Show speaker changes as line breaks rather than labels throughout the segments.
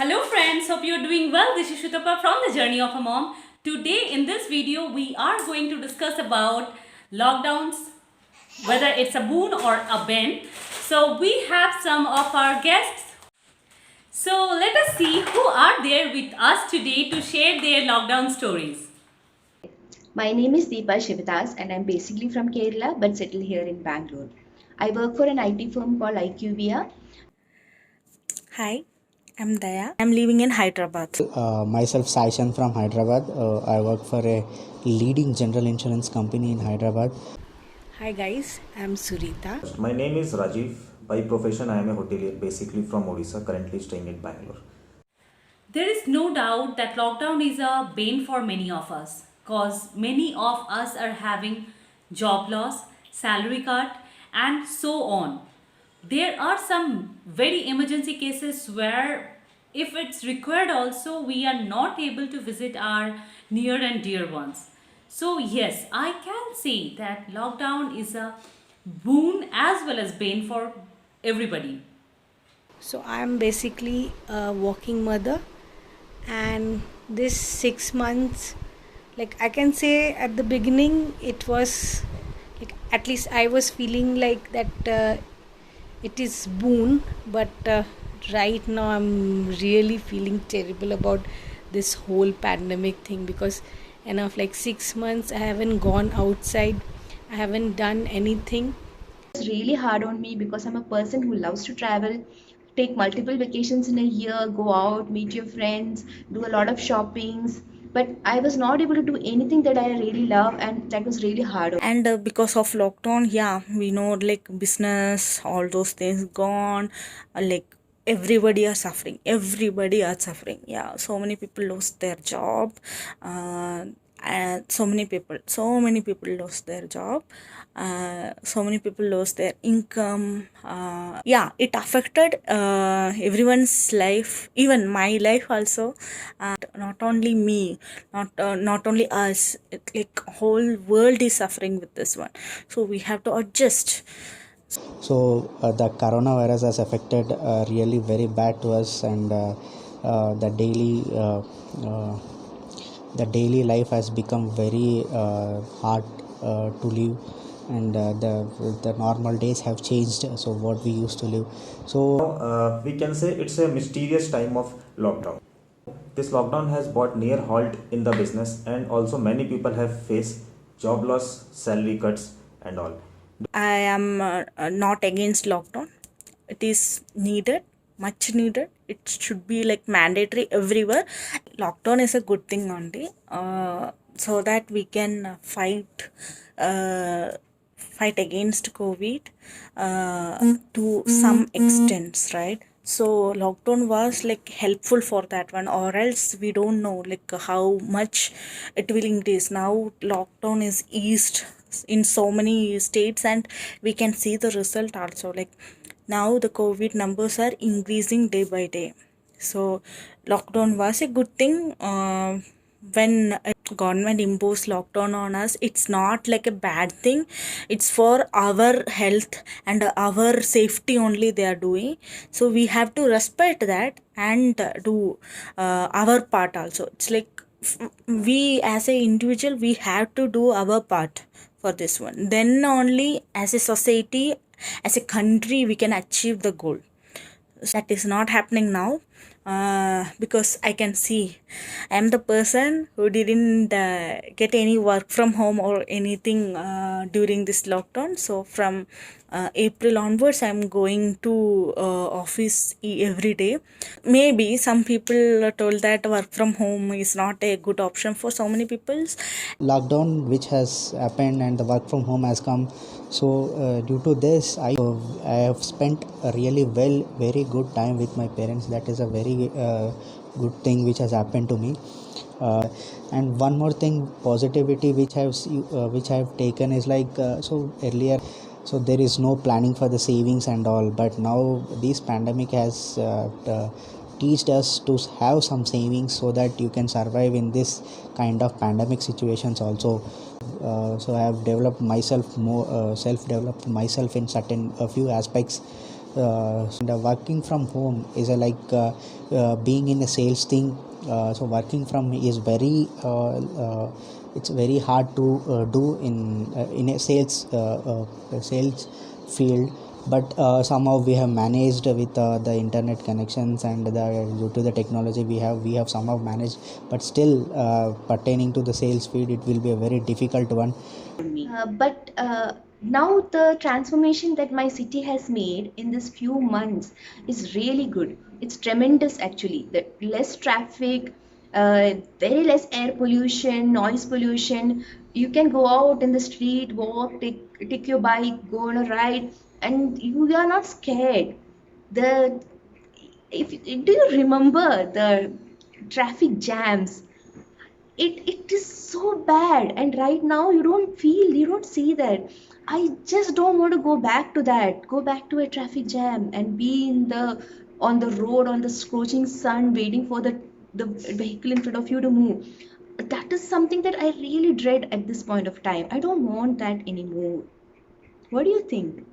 Hello friends, hope you're doing well. This is Shutapa from the Journey of a Mom. Today in this video we are going to discuss about lockdowns, whether it's a boon or a bane. So we have some of our guests. So let us see who are there with us today to share their lockdown stories.
My name is Deepa Shivadas and I'm basically from Kerala but settled here in Bangalore. I work for an IT firm called IQVIA.
Hi, I'm Daya. I'm living in Hyderabad.
Myself Saishan from Hyderabad. I work for a leading general insurance company in Hyderabad.
Hi guys, I'm Surita.
My name is Rajiv. By profession, I am a hotelier, basically from Odisha, currently staying in Bangalore.
There is no doubt that lockdown is a bane for many of us because many of us are having job loss, salary cut, and so on. There are some very emergency cases where, if it's required, also we are not able to visit our near and dear ones. So, yes, I can say that lockdown is a boon as well as bane for everybody.
So I'm basically a working mother, and this 6 months, like I can say at the beginning, it was like at least I was feeling like that it is boon, but right now I'm really feeling terrible about this whole pandemic thing because enough like 6 months I haven't gone outside, I haven't done anything.
It's really hard on me because I'm a person who loves to travel, take multiple vacations in a year, go out, meet your friends, do a lot of shoppings. But I was not able to do anything that I really love and that was really hard.
And because of lockdown, yeah, we know like business, all those things gone, like everybody are suffering, yeah, so many people lost their job, and so many people lost their job, so many people lost their income, yeah, it affected everyone's life, even my life also, not only me, not only us, like whole world is suffering with this one, so we have to adjust.
So the coronavirus has affected really very bad to us, and uh, the daily uh, uh, the daily life has become very hard to live, and the normal days have changed. So what we used to live. So
We can say it's a mysterious time of lockdown. This lockdown has brought near halt in the business, and also many people have faced job loss, salary cuts, and all.
I am not against lockdown. It is needed, much needed. It should be like mandatory everywhere. Lockdown is a good thing only, so that we can fight against COVID to some extents, right? So lockdown was like helpful for that one, or else we don't know like how much it will increase. Now lockdown is eased in so many states, and we can see the result also, like now the COVID numbers are increasing day by day. So lockdown was a good thing. When government imposed lockdown on us, it's not like a bad thing, it's for our health and our safety only they are doing, so we have to respect that and do our part also. It's like we as a individual we have to do our part for this one, then only as a society, as a country, we can achieve the goal. That is not happening now, because I can see I am the person who didn't get any work from home or anything during this lockdown. So from April onwards, I'm going to office every day. Maybe some people told that work from home is not a good option for so many people.
lockdown which has happened and the work from home has come, so due to this I have spent a really very good time with my parents. That is a very good thing which has happened to me. uh, and one more thing, positivity which I have taken is like, so earlier, so there is no planning for the savings and all, but now this pandemic has teached us to have some savings so that you can survive in this kind of pandemic situations also. So I have developed myself more, self developed myself in certain a few aspects, and working from home is being in a sales thing. So working from is very it's very hard to do in a sales field, but somehow we have managed with the internet connections and due to the technology we have somehow managed, but still pertaining to the sales field it will be a very difficult one.
But now the transformation that my city has made in this few months is really good. It's tremendous actually. The less traffic, very less air pollution, noise pollution. You can go out in the street, walk, take your bike, go on a ride, and you are not scared. The if Do you remember the traffic jams? It is so bad, and right now you don't see that. I just don't want to go back to a traffic jam and be on the road on the scorching sun waiting for the vehicle in front of you to move. That is something that I really dread at this point of time. I don't want that anymore. What do you think?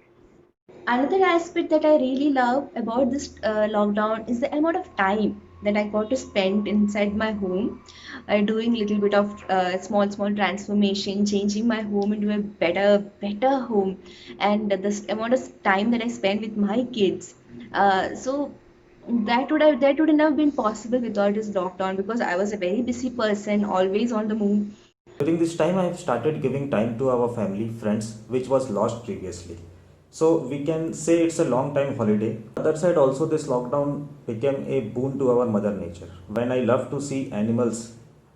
Another aspect that I really love about this lockdown is the amount of time that I got to spend inside my home, doing little bit of small transformation, changing my home into a better home, and this amount of time that I spend with my kids. So that wouldn't have been possible without this lockdown, because I was a very busy person, always on the move.
During this time, I have started giving time to our family, friends, which was lost previously. So we can say it's a long time holiday. On the other side, also this lockdown became a boon to our mother nature. When I love to see animals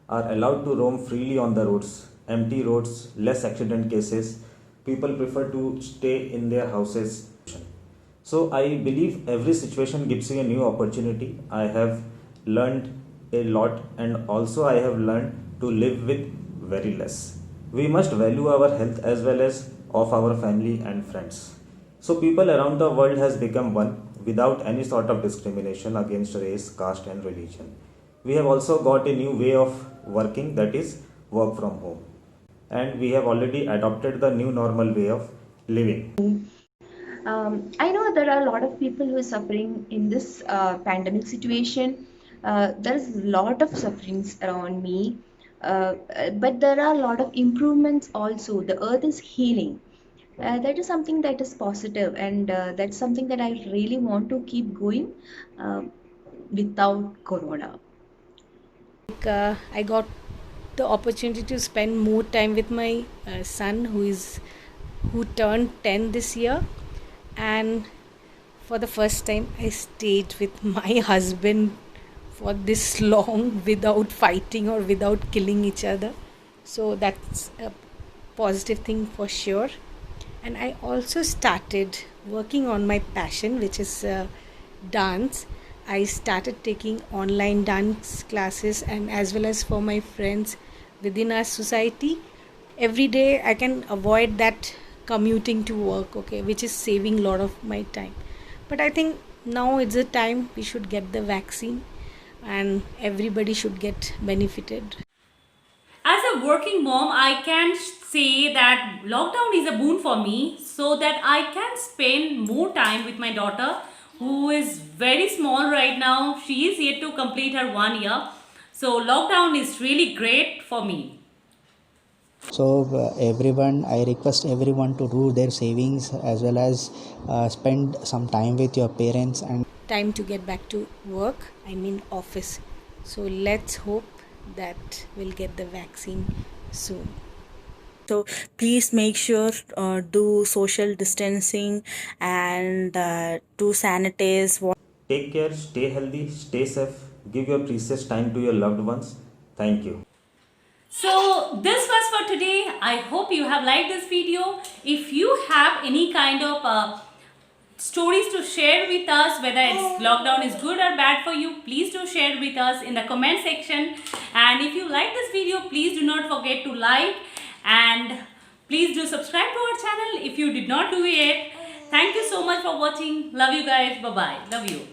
are allowed to roam freely on the roads, empty roads, less accident cases, people prefer to stay in their houses. So I believe every situation gives you a new opportunity. I have learned a lot, and also I have learned to live with very less. We must value our health as well as of our family and friends. So people around the world has become one without any sort of discrimination against race, caste and religion. We have also got a new way of working, that is work from home. And we have already adopted the new normal way of living.
I know there are a lot of people who are suffering in this pandemic situation. There's a lot of sufferings around me, but there are a lot of improvements also. The earth is healing. That is something that is positive, and that's something that I really want to keep going without Corona.
I got the opportunity to spend more time with my son who turned 10 this year, and for the first time I stayed with my husband for this long without fighting or without killing each other. So that's a positive thing for sure. And I also started working on my passion, which is dance. I started taking online dance classes, and as well as for my friends within our society. Every day I can avoid that commuting to work, okay, which is saving a lot of my time. But I think now it's the time we should get the vaccine and everybody should get benefited.
As a working mom, I can say that lockdown is a boon for me so that I can spend more time with my daughter, who is very small right now. She is yet to complete her 1 year. So lockdown is really great for me.
So I request everyone to do their savings as well as spend some time with your parents and
Time to get back to work, I mean office. So let's hope that we'll get the vaccine soon.
So please make sure do social distancing and do sanitize.
Take care, stay healthy, stay safe, give your precious time to your loved ones. Thank you.
So this was for today. I hope you have liked this video. If you have any kind of stories to share with us, whether it's lockdown is good or bad for you, please do share with us in the comment section. And if you like this video, please do not forget to like, and please do subscribe to our channel if you did not do it. Thank you so much for watching. Love you guys. Bye bye. Love you.